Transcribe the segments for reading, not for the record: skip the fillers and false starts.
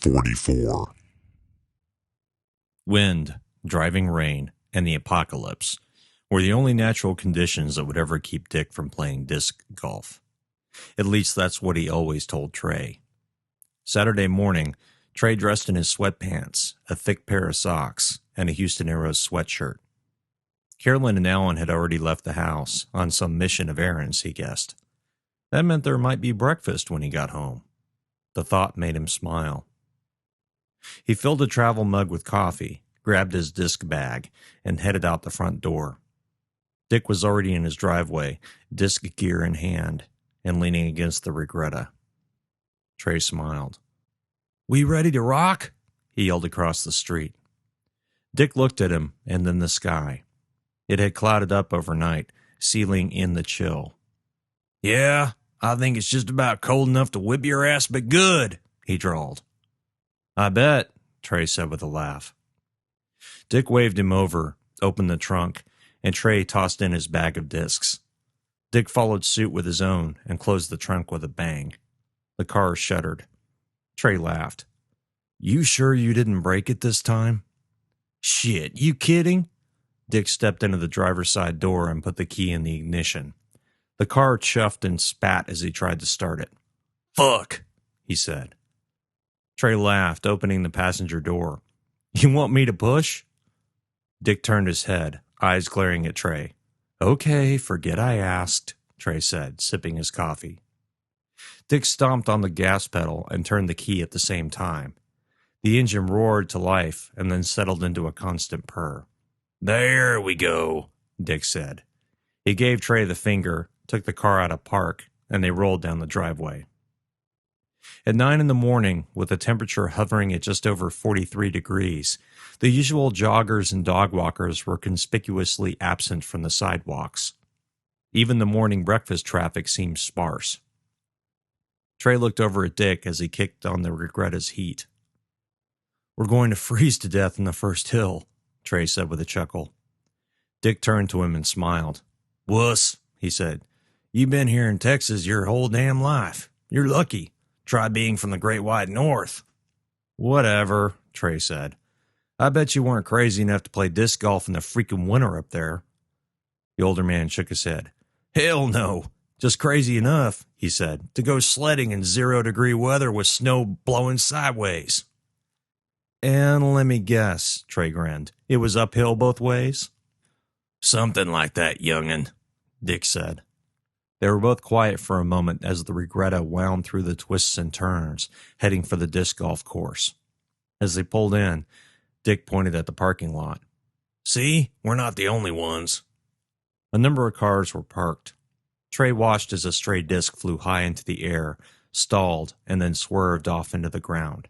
44. Wind, driving rain, and the apocalypse were the only natural conditions that would ever keep Dick from playing disc golf. At least that's what he always told Trey. Saturday morning, Trey dressed in his sweatpants, a thick pair of socks, and a Houston Aeros sweatshirt. Carolyn and Alan had already left the house, on some mission of errands, he guessed. That meant there might be breakfast when he got home. The thought made him smile. He filled a travel mug with coffee, grabbed his disc bag, and headed out the front door. Dick was already in his driveway, disc gear in hand, and leaning against the Regretta. Trey smiled. "We ready to rock?" he yelled across the street. Dick looked at him and then the sky. It had clouded up overnight, sealing in the chill. "Yeah, I think it's just about cold enough to whip your ass, but good," he drawled. "I bet," Trey said with a laugh. Dick waved him over, opened the trunk, and Trey tossed in his bag of discs. Dick followed suit with his own and closed the trunk with a bang. The car shuddered. Trey laughed. "You sure you didn't break it this time?" "Shit, you kidding?" Dick stepped into the driver's side door and put the key in the ignition. The car chuffed and spat as he tried to start it. "Fuck," he said. Trey laughed, opening the passenger door. "You want me to push?" Dick turned his head, eyes glaring at Trey. "Okay, forget I asked," Trey said, sipping his coffee. Dick stomped on the gas pedal and turned the key at the same time. The engine roared to life and then settled into a constant purr. "There we go," Dick said. He gave Trey the finger, took the car out of park, and they rolled down the driveway. At 9 in the morning, with the temperature hovering at just over 43 degrees, the usual joggers and dog walkers were conspicuously absent from the sidewalks. Even the morning breakfast traffic seemed sparse. Trey looked over at Dick as he kicked on the Regretta's heat. "We're going to freeze to death in the first hill," Trey said with a chuckle. Dick turned to him and smiled. "Wuss," he said. "You've been here in Texas your whole damn life. You're lucky. Try being from the Great White North." "Whatever," Trey said. "I bet you weren't crazy enough to play disc golf in the freaking winter up there." The older man shook his head. "Hell no. Just crazy enough," he said, "to go sledding in 0-degree weather with snow blowing sideways." "And let me guess," Trey grinned. "It was uphill both ways?" "Something like that, young'un," Dick said. They were both quiet for a moment as the Regretta wound through the twists and turns, heading for the disc golf course. As they pulled in, Dick pointed at the parking lot. "See, we're not the only ones." A number of cars were parked. Trey watched as a stray disc flew high into the air, stalled, and then swerved off into the ground.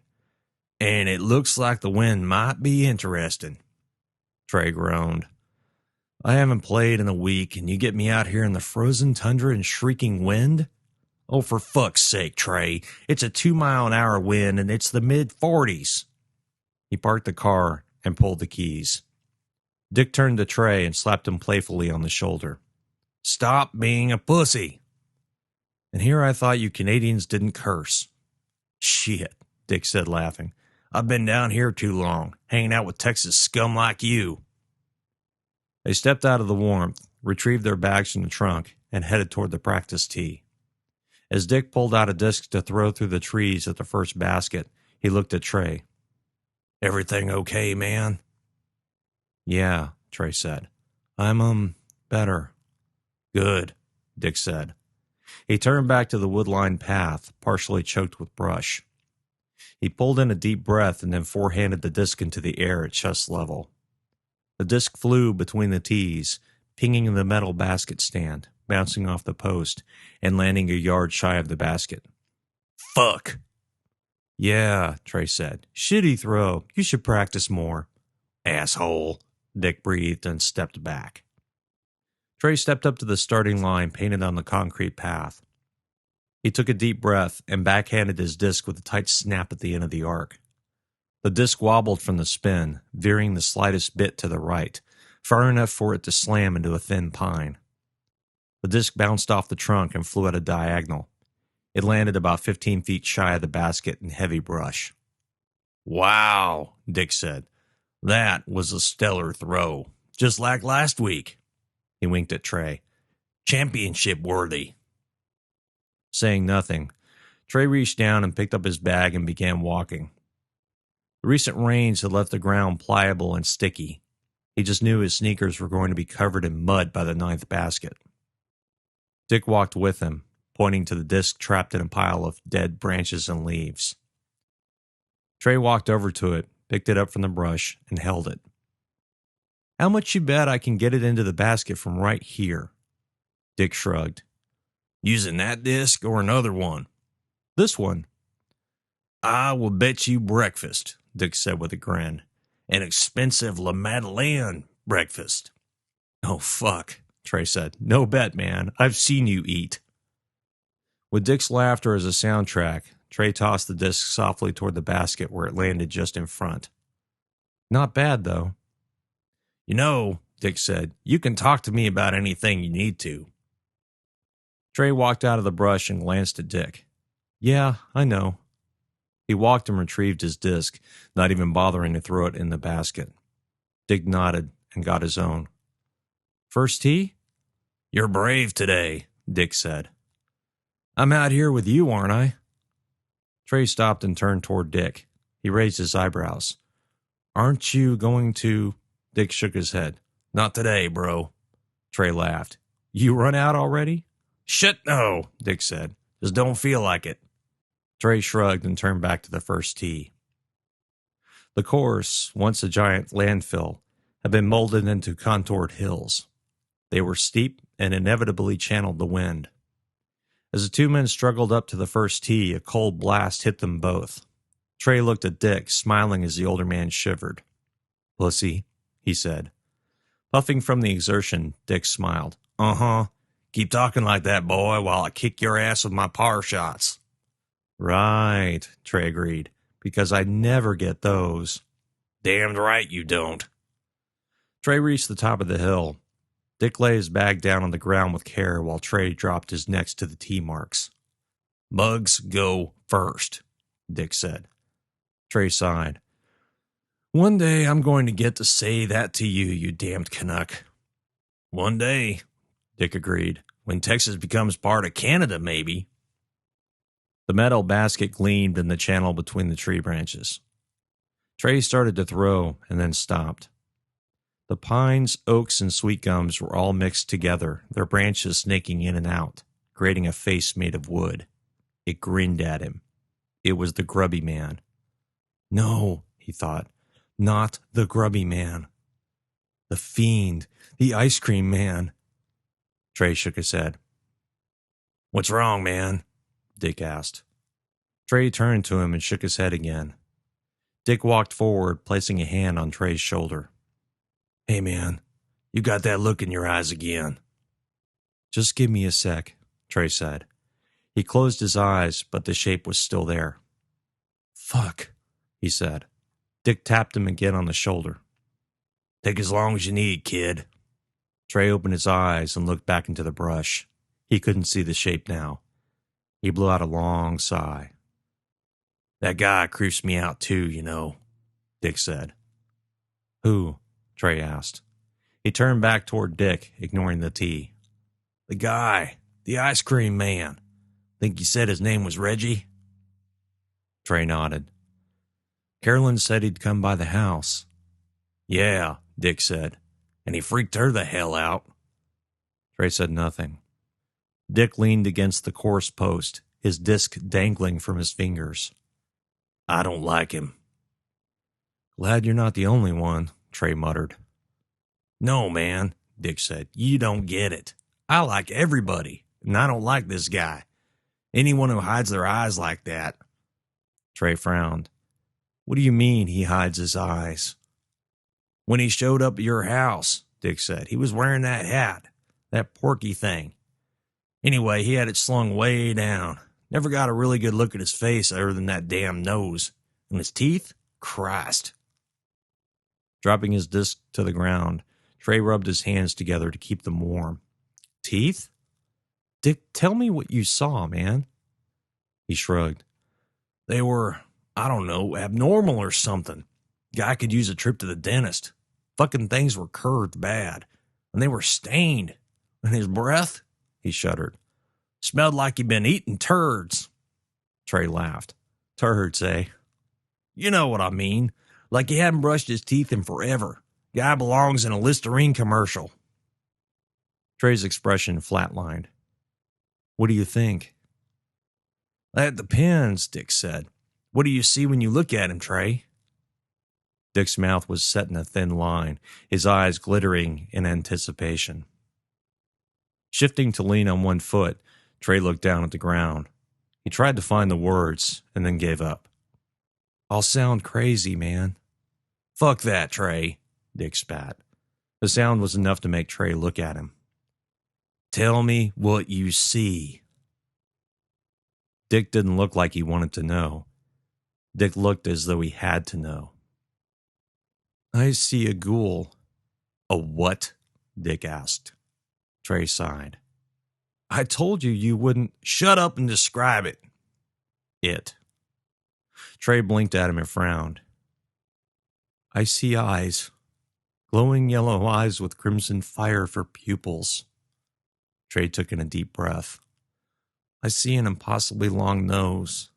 "And it looks like the wind might be interesting." Trey groaned. "I haven't played in a week, and you get me out here in the frozen tundra and shrieking wind? Oh, for fuck's sake, Trey. It's a 2-mile-an-hour wind, and it's the mid-40s. He parked the car and pulled the keys. Dick turned to Trey and slapped him playfully on the shoulder. "Stop being a pussy." "And here I thought you Canadians didn't curse." "Shit," Dick said, laughing. "I've been down here too long, hanging out with Texas scum like you." They stepped out of the warmth, retrieved their bags from the trunk, and headed toward the practice tee. As Dick pulled out a disc to throw through the trees at the first basket, he looked at Trey. "Everything okay, man?" "Yeah," Trey said. I'm better." "Good," Dick said. He turned back to the wood-lined path, partially choked with brush. He pulled in a deep breath and then forehanded the disc into the air at chest level. The disc flew between the tees, pinging the metal basket stand, bouncing off the post, and landing a yard shy of the basket. "Fuck!" "Yeah," Trey said. "Shitty throw. You should practice more." "Asshole," Dick breathed and stepped back. Trey stepped up to the starting line painted on the concrete path. He took a deep breath and backhanded his disc with a tight snap at the end of the arc. The disc wobbled from the spin, veering the slightest bit to the right, far enough for it to slam into a thin pine. The disc bounced off the trunk and flew at a diagonal. It landed about 15 feet shy of the basket in heavy brush. Wow, Dick said. That was a stellar throw. Just like last week. He winked at Trey. Championship worthy. Saying nothing, Trey reached down and picked up his bag and began walking. The recent rains had left the ground pliable and sticky. He just knew his sneakers were going to be covered in mud by the ninth basket. Dick walked with him, pointing to the disc trapped in a pile of dead branches and leaves. Trey walked over to it, picked it up from the brush, and held it. How much you bet I can get it into the basket from right here? Dick shrugged. Using that disc or another one? This one. I will bet you breakfast, Dick said with a grin. An expensive La Madeleine breakfast. Oh, fuck, Trey said. No bet, man. I've seen you eat. With Dick's laughter as a soundtrack, Trey tossed the disc softly toward the basket where it landed just in front. Not bad, though. You know, Dick said, you can talk to me about anything you need to. Trey walked out of the brush and glanced at Dick. Yeah, I know. He walked and retrieved his disc, not even bothering to throw it in the basket. Dick nodded and got his own. First tee? You're brave today, Dick said. I'm out here with you, aren't I? Trey stopped and turned toward Dick. He raised his eyebrows. Aren't you going to... Dick shook his head. Not today, bro. Trey laughed. You run out already? Shit, no, Dick said. Just don't feel like it. Trey shrugged and turned back to the first tee. The course, once a giant landfill, had been molded into contoured hills. They were steep and inevitably channeled the wind. As the two men struggled up to the first tee, a cold blast hit them both. Trey looked at Dick, smiling as the older man shivered. Pussy, he said. Puffing from the exertion, Dick smiled. Uh-huh. Keep talking like that, boy, while I kick your ass with my par shots. Right, Trey agreed, because I never get those. Damned right you don't. Trey reached the top of the hill. Dick laid his bag down on the ground with care while Trey dropped his next to the tee marks. Bugs go first, Dick said. Trey sighed. One day I'm going to get to say that to you, you damned Canuck. One day, Dick agreed. When Texas becomes part of Canada, maybe. The metal basket gleamed in the channel between the tree branches. Trey started to throw and then stopped. The pines, oaks, and sweet gums were all mixed together, their branches snaking in and out, creating a face made of wood. It grinned at him. It was the grubby man. No, he thought, not the grubby man. The fiend, the ice cream man. Trey shook his head. What's wrong, man? Dick asked. Trey turned to him and shook his head again. Dick walked forward, placing a hand on Trey's shoulder. Hey, man, you got that look in your eyes again. Just give me a sec, Trey said. He closed his eyes, but the shape was still there. Fuck, he said. Dick tapped him again on the shoulder. Take as long as you need, kid. Trey opened his eyes and looked back into the brush. He couldn't see the shape now. He blew out a long sigh. That guy creeps me out too, you know, Dick said. Who? Trey asked. He turned back toward Dick, ignoring the tee. The guy, the ice cream man. Think you said his name was Reggie? Trey nodded. Carolyn said he'd come by the house. Yeah, Dick said, and he freaked her the hell out. Trey said nothing. Dick leaned against the course post, his disc dangling from his fingers. I don't like him. Glad you're not the only one, Trey muttered. No, man, Dick said. You don't get it. I like everybody, and I don't like this guy. Anyone who hides their eyes like that. Trey frowned. What do you mean he hides his eyes? When he showed up at your house, Dick said, he was wearing that hat, that porky thing. Anyway, he had it slung way down. Never got a really good look at his face other than that damn nose. And his teeth? Christ. Dropping his disc to the ground, Trey rubbed his hands together to keep them warm. Teeth? Dick, tell me what you saw, man. He shrugged. They were I don't know, abnormal or something. Guy could use a trip to the dentist. Fucking things were curved bad, and they were stained. And his breath, he shuddered, smelled like he'd been eating turds. Trey laughed. Turds, eh? You know what I mean. Like he hadn't brushed his teeth in forever. Guy belongs in a Listerine commercial. Trey's expression flatlined. What do you think? That depends, Dick said. What do you see when you look at him, Trey? Dick's mouth was set in a thin line, his eyes glittering in anticipation. Shifting to lean on one foot, Trey looked down at the ground. He tried to find the words and then gave up. I'll sound crazy, man. Fuck that, Trey, Dick spat. The sound was enough to make Trey look at him. Tell me what you see. Dick didn't look like he wanted to know. Dick looked as though he had to know. I see a ghoul. A what? Dick asked. Trey sighed. I told you wouldn't. Shut up and describe it. It. Trey blinked at him and frowned. I see eyes. Glowing yellow eyes with crimson fire for pupils. Trey took in a deep breath. I see an impossibly long nose.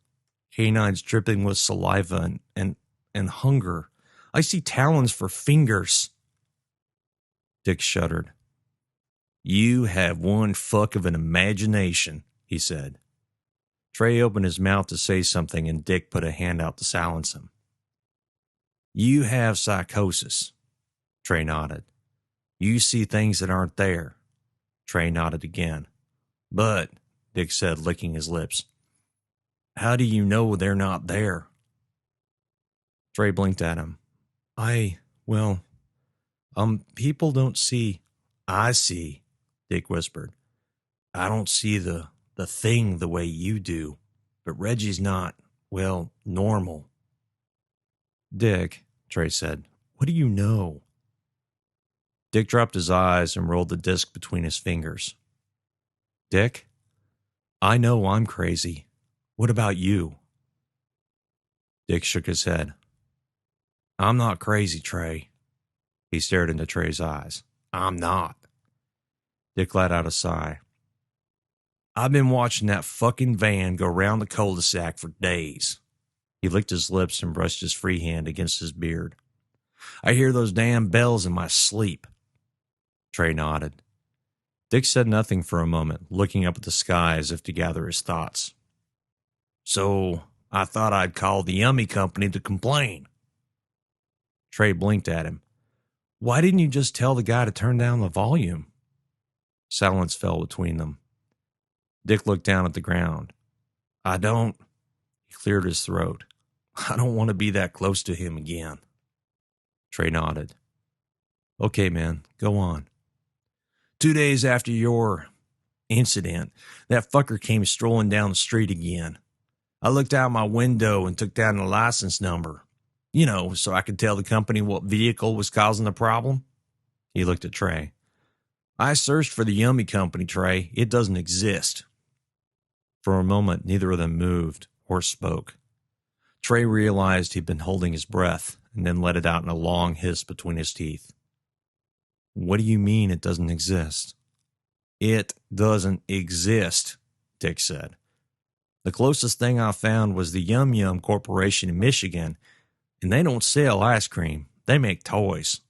Canines dripping with saliva and hunger. I see talons for fingers. Dick shuddered. You have one fuck of an imagination, he said. Trey opened his mouth to say something and Dick put a hand out to silence him. You have psychosis. Trey nodded. You see things that aren't there. Trey nodded again. But, Dick said, licking his lips, how do you know they're not there? Trey blinked at him. People don't see. I see, Dick whispered. I don't see the thing the way you do, but Reggie's not, normal. Dick, Trey said, what do you know? Dick dropped his eyes and rolled the disc between his fingers. Dick, I know I'm crazy. What about you? Dick shook his head. I'm not crazy, Trey. He stared into Trey's eyes. I'm not. Dick let out a sigh. I've been watching that fucking van go round the cul-de-sac for days. He licked his lips and brushed his free hand against his beard. I hear those damn bells in my sleep. Trey nodded. Dick said nothing for a moment, looking up at the sky as if to gather his thoughts. So, I thought I'd call the Yummy Company to complain. Trey blinked at him. Why didn't you just tell the guy to turn down the volume? Silence fell between them. Dick looked down at the ground. He cleared his throat. I don't want to be that close to him again. Trey nodded. Okay, man, go on. 2 days after your incident, that fucker came strolling down the street again. I looked out my window and took down the license number. So I could tell the company what vehicle was causing the problem. He looked at Trey. I searched for the Yummy Company, Trey. It doesn't exist. For a moment, neither of them moved or spoke. Trey realized he'd been holding his breath and then let it out in a long hiss between his teeth. What do you mean it doesn't exist? It doesn't exist, Dick said. The closest thing I found was the Yum Yum Corporation in Michigan, and they don't sell ice cream. They make toys.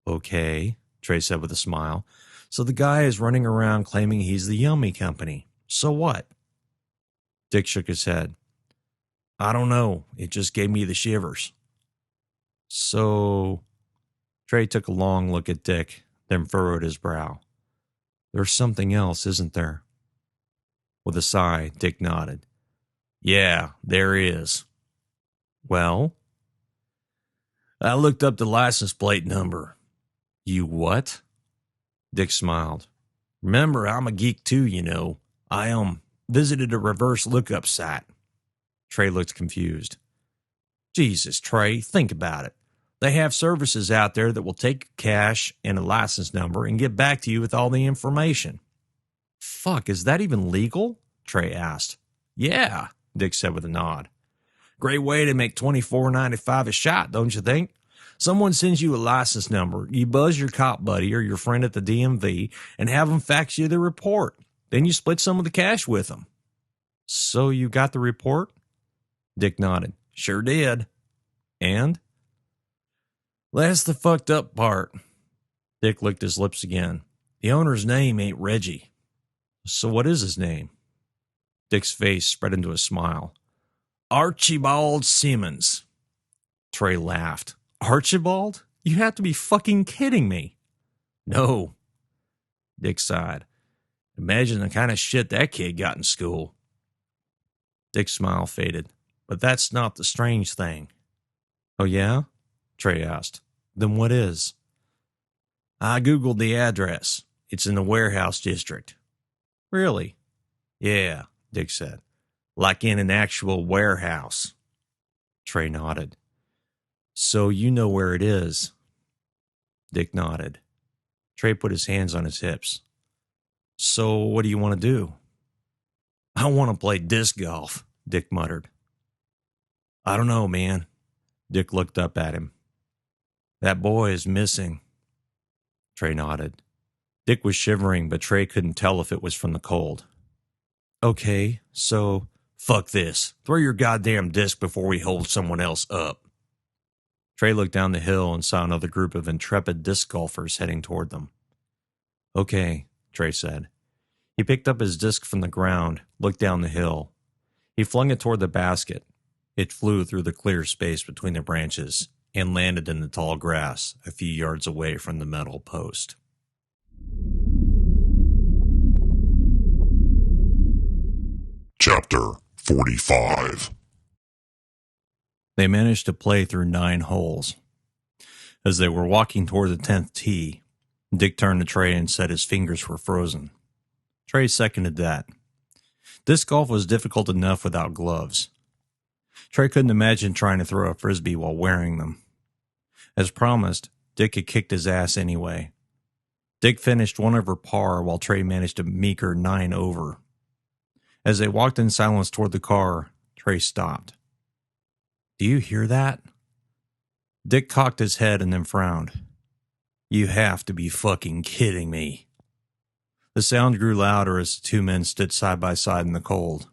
Okay, Trey said with a smile. So the guy is running around claiming he's the Yummy Company. So what? Dick shook his head. I don't know. It just gave me the shivers. So... Trey took a long look at Dick, then furrowed his brow. There's something else, isn't there? With a sigh, Dick nodded. Yeah, there is. Well? I looked up the license plate number. You what? Dick smiled. Remember, I'm a geek too, I visited a reverse lookup site. Trey looked confused. Jesus, Trey, think about it. They have services out there that will take cash and a license number and get back to you with all the information. Fuck, is that even legal? Trey asked. Yeah, Dick said with a nod. Great way to make $24.95 a shot, don't you think? Someone sends you a license number, you buzz your cop buddy or your friend at the DMV and have them fax you the report. Then you split some of the cash with them. So you got the report? Dick nodded. Sure did. And? That's the fucked up part. Dick licked his lips again. The owner's name ain't Reggie. So what is his name? Dick's face spread into a smile. Archibald Simmons. Trey laughed. Archibald? You have to be fucking kidding me. No. Dick sighed. Imagine the kind of shit that kid got in school. Dick's smile faded. But that's not the strange thing. Oh yeah? Trey asked. Then what is? I Googled the address. It's in the warehouse district. Really? Yeah, Dick said. Like in an actual warehouse. Trey nodded. So you know where it is? Dick nodded. Trey put his hands on his hips. So what do you want to do? I want to play disc golf, Dick muttered. I don't know, man. Dick looked up at him. That boy is missing. Trey nodded. Dick was shivering, but Trey couldn't tell if it was from the cold. Okay, so fuck this. Throw your goddamn disc before we hold someone else up. Trey looked down the hill and saw another group of intrepid disc golfers heading toward them. Okay, Trey said. He picked up his disc from the ground, looked down the hill. He flung it toward the basket. It flew through the clear space between the branches and landed in the tall grass a few yards away from the metal post. Chapter 45. They managed to play through 9 holes. As they were walking toward the 10th tee, Dick turned to Trey and said his fingers were frozen. Trey seconded that. Disc golf was difficult enough without gloves. Trey couldn't imagine trying to throw a frisbee while wearing them. As promised, Dick had kicked his ass anyway. Dick finished 1 over par while Trey managed a meager 9 over. As they walked in silence toward the car, Trey stopped. Do you hear that? Dick cocked his head and then frowned. You have to be fucking kidding me. The sound grew louder as the 2 men stood side by side in the cold.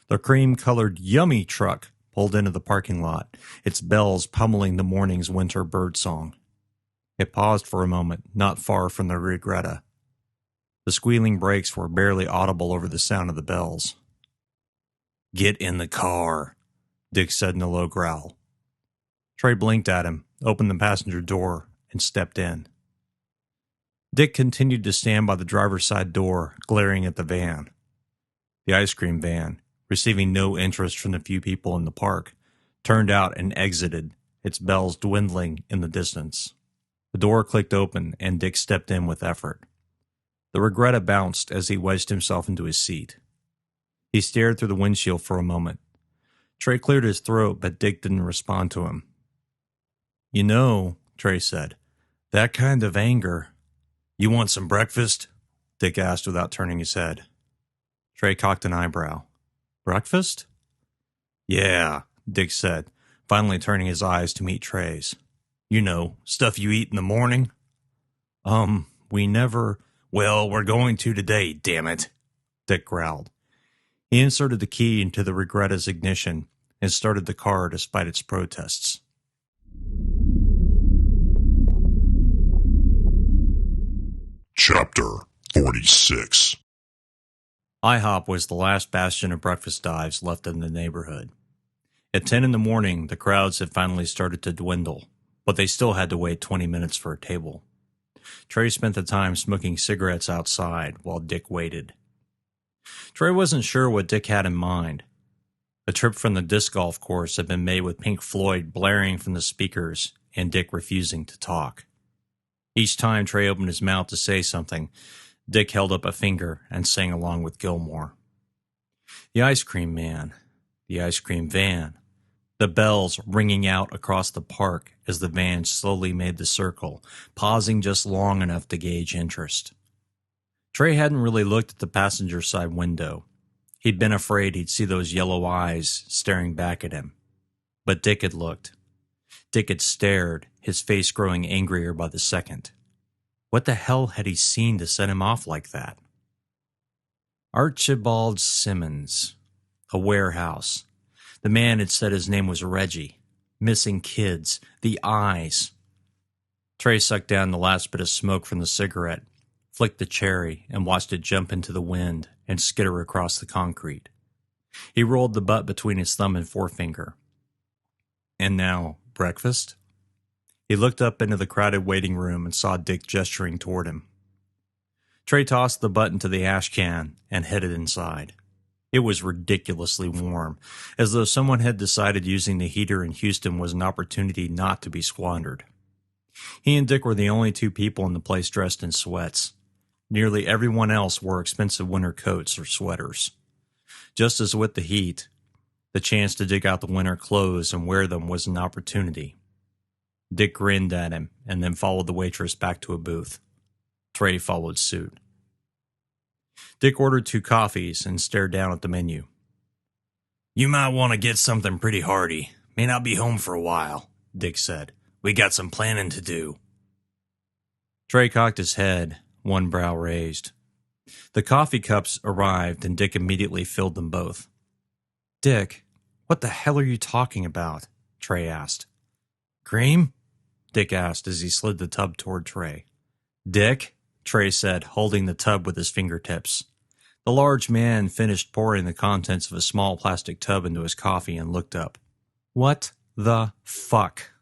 The cream-colored Yummy truck pulled into the parking lot, its bells pummeling the morning's winter bird song. It paused for a moment, not far from the Regretta. The squealing brakes were barely audible over the sound of the bells. Get in the car, Dick said in a low growl. Trey blinked at him, opened the passenger door, and stepped in. Dick continued to stand by the driver's side door, glaring at the van. The ice cream van, receiving no interest from the few people in the park, turned out and exited, its bells dwindling in the distance. The door clicked open, and Dick stepped in with effort. The Regretta bounced as he wedged himself into his seat. He stared through the windshield for a moment. Trey cleared his throat, but Dick didn't respond to him. You know, Trey said, that kind of anger. You want some breakfast? Dick asked without turning his head. Trey cocked an eyebrow. Breakfast? Yeah, Dick said, finally turning his eyes to meet Trey's. You know, stuff you eat in the morning? We never... Well, we're going to today, damn it, Dick growled. He inserted the key into the Regretta's ignition and started the car despite its protests. Chapter 46. IHOP was the last bastion of breakfast dives left in the neighborhood. At 10 in the morning, the crowds had finally started to dwindle, but they still had to wait 20 minutes for a table. Trey spent the time smoking cigarettes outside while Dick waited. Trey wasn't sure what Dick had in mind. A trip from the disc golf course had been made with Pink Floyd blaring from the speakers and Dick refusing to talk. Each time Trey opened his mouth to say something, Dick held up a finger and sang along with Gilmore. The ice cream man, the ice cream van, the bells ringing out across the park as the van slowly made the circle, pausing just long enough to gauge interest. Trey hadn't really looked at the passenger side window. He'd been afraid he'd see those yellow eyes staring back at him, But Dick had looked. Dick had stared, his face growing angrier by the second. What the hell had he seen to set him off like that? Archibald Simmons. A warehouse. The man had said his name was Reggie. Missing kids. The eyes. Trey sucked down the last bit of smoke from the cigarette, flicked the cherry, and watched it jump into the wind and skitter across the concrete. He rolled the butt between his thumb and forefinger. And now, breakfast? He looked up into the crowded waiting room and saw Dick gesturing toward him. Trey tossed the butt into the ash can and headed inside. It was ridiculously warm, as though someone had decided using the heater in Houston was an opportunity not to be squandered. He and Dick were the only two people in the place dressed in sweats. Nearly everyone else wore expensive winter coats or sweaters. Just as with the heat, the chance to dig out the winter clothes and wear them was an opportunity. Dick grinned at him and then followed the waitress back to a booth. Trey followed suit. Dick ordered 2 coffees and stared down at the menu. "You might want to get something pretty hearty. May not be home for a while," Dick said. "We got some planning to do." Trey cocked his head, one brow raised. The coffee cups arrived and Dick immediately filled them both. "Dick, what the hell are you talking about?" Trey asked. "Cream?" Dick asked as he slid the tub toward Trey. "Dick," Trey said, holding the tub with his fingertips. The large man finished pouring the contents of a small plastic tub into his coffee and looked up. "What the fuck?"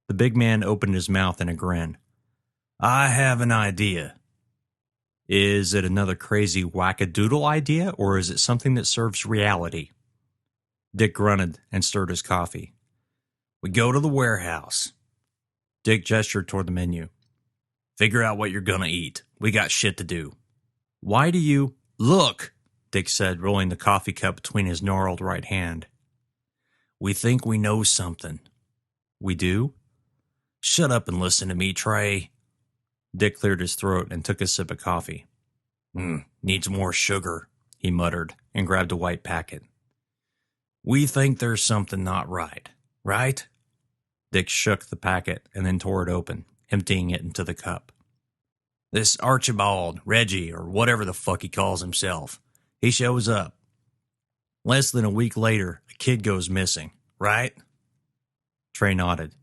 The big man opened his mouth in a grin. "I have an idea." "Is it another crazy wackadoodle idea, or is it something that serves reality?" Dick grunted and stirred his coffee. "We go to the warehouse." Dick gestured toward the menu. "Figure out what you're gonna eat. We got shit to do." "Why do you—" "Look," Dick said, rolling the coffee cup between his gnarled right hand. "We think we know something." "We do?" "Shut up and listen to me, Trey." Dick cleared his throat and took a sip of coffee. Needs more sugar," he muttered, and grabbed a white packet. "We think there's something not right, right?" Dick shook the packet and then tore it open, emptying it into the cup. "This Archibald, Reggie, or whatever the fuck he calls himself, he shows up. Less than a week later, a kid goes missing, right?" Trey nodded.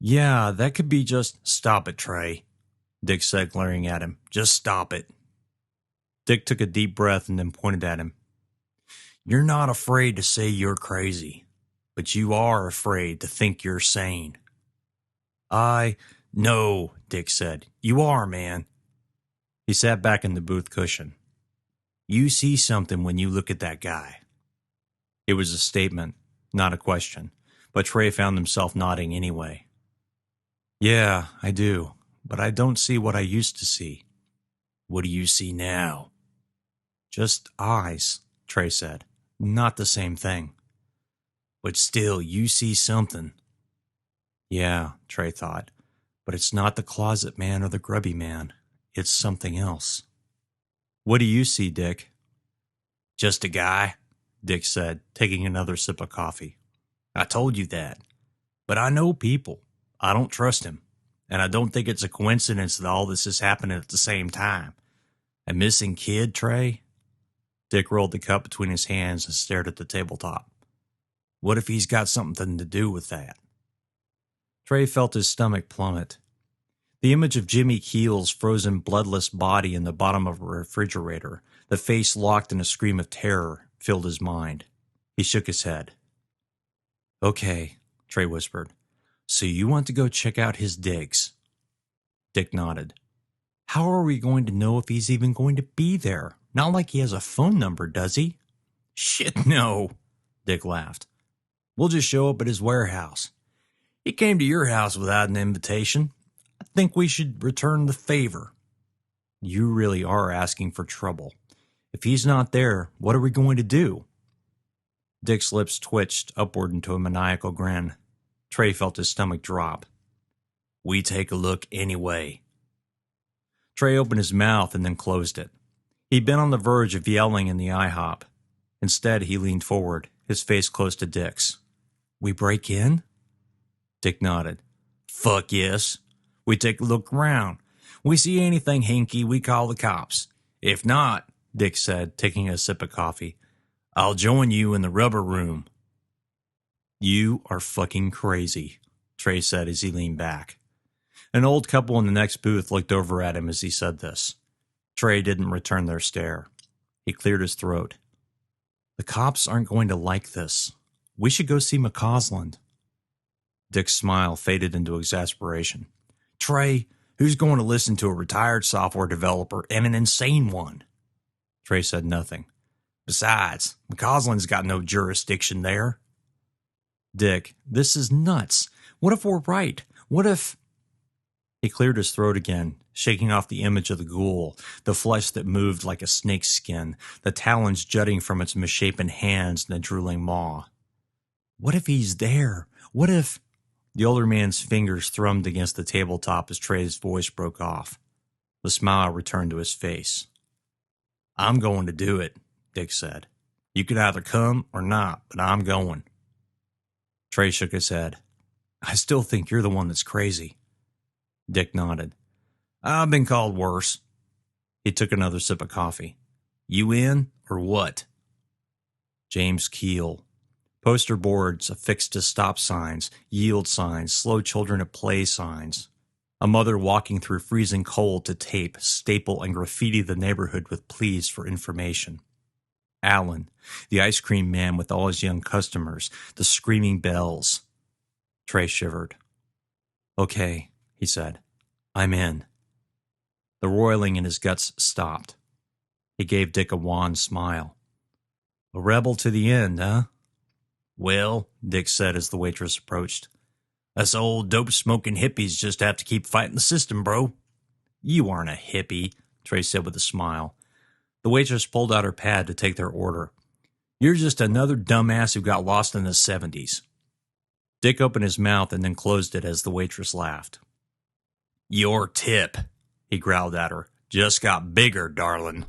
"Yeah, that could be just—" "Stop it, Trey," Dick said, glaring at him. "Just stop it." Dick took a deep breath and then pointed at him. "You're not afraid to say you're crazy, but you are afraid to think you're sane." "No," Dick said. "You are, man." He sat back in the booth cushion. "You see something when you look at that guy." It was a statement, not a question, but Trey found himself nodding anyway. "Yeah, I do, but I don't see what I used to see." "What do you see now?" "Just eyes," Trey said. "Not the same thing." "But still, you see something." "Yeah," Trey thought, "but it's not the closet man or the grubby man. It's something else." "What do you see, Dick?" "Just a guy," Dick said, taking another sip of coffee. "I told you that. But I know people. I don't trust him. And I don't think it's a coincidence that all this is happening at the same time. A missing kid, Trey?" Dick rolled the cup between his hands and stared at the tabletop. "What if he's got something to do with that?" Trey felt his stomach plummet. The image of Jimmy Keel's frozen bloodless body in the bottom of a refrigerator, the face locked in a scream of terror, filled his mind. He shook his head. "Okay," Trey whispered. "So you want to go check out his digs?" Dick nodded. "How are we going to know if he's even going to be there? Not like he has a phone number, does he?" "Shit, no," Dick laughed. "We'll just show up at his warehouse. He came to your house without an invitation. I think we should return the favor." "You really are asking for trouble. If he's not there, what are we going to do?" Dick's lips twitched upward into a maniacal grin. Trey felt his stomach drop. "We take a look anyway." Trey opened his mouth and then closed it. He'd been on the verge of yelling in the IHOP. Instead, he leaned forward, his face close to Dick's. We break in? Dick nodded. Fuck yes. We take a look around. We see anything hinky, we call the cops. If not, Dick said, taking a sip of coffee, I'll join you in the rubber room. You are fucking crazy, Trey said as he leaned back. An old couple in the next booth looked over at him as he said this. Trey didn't return their stare. He cleared his throat. The cops aren't going to like this. We should go see McCausland. Dick's smile faded into exasperation. Trey, who's going to listen to a retired software developer and an insane one? Trey said nothing. Besides, McCausland's got no jurisdiction there. Dick, this is nuts. What if we're right? What if... He cleared his throat again, shaking off the image of the ghoul, the flesh that moved like a snake's skin, the talons jutting from its misshapen hands and the drooling maw. What if he's there? What if... The older man's fingers thrummed against the tabletop as Trey's voice broke off. The smile returned to his face. I'm going to do it, Dick said. You could either come or not, but I'm going. Trey shook his head. I still think you're the one that's crazy. Dick nodded. I've been called worse. He took another sip of coffee. You in, or what? James Keel. Poster boards affixed to stop signs, yield signs, slow children at play signs. A mother walking through freezing cold to tape, staple, and graffiti the neighborhood with pleas for information. Alan, the ice cream man with all his young customers, the screaming bells. Trey shivered. Okay, he said. I'm in. The roiling in his guts stopped. He gave Dick a wan smile. A rebel to the end, huh? Well, Dick said as the waitress approached, us old dope-smoking hippies just have to keep fighting the system, bro. You aren't a hippie, Trey said with a smile. The waitress pulled out her pad to take their order. You're just another dumbass who got lost in the 70s. Dick opened his mouth and then closed it as the waitress laughed. Your tip, he growled at her, just got bigger, darling.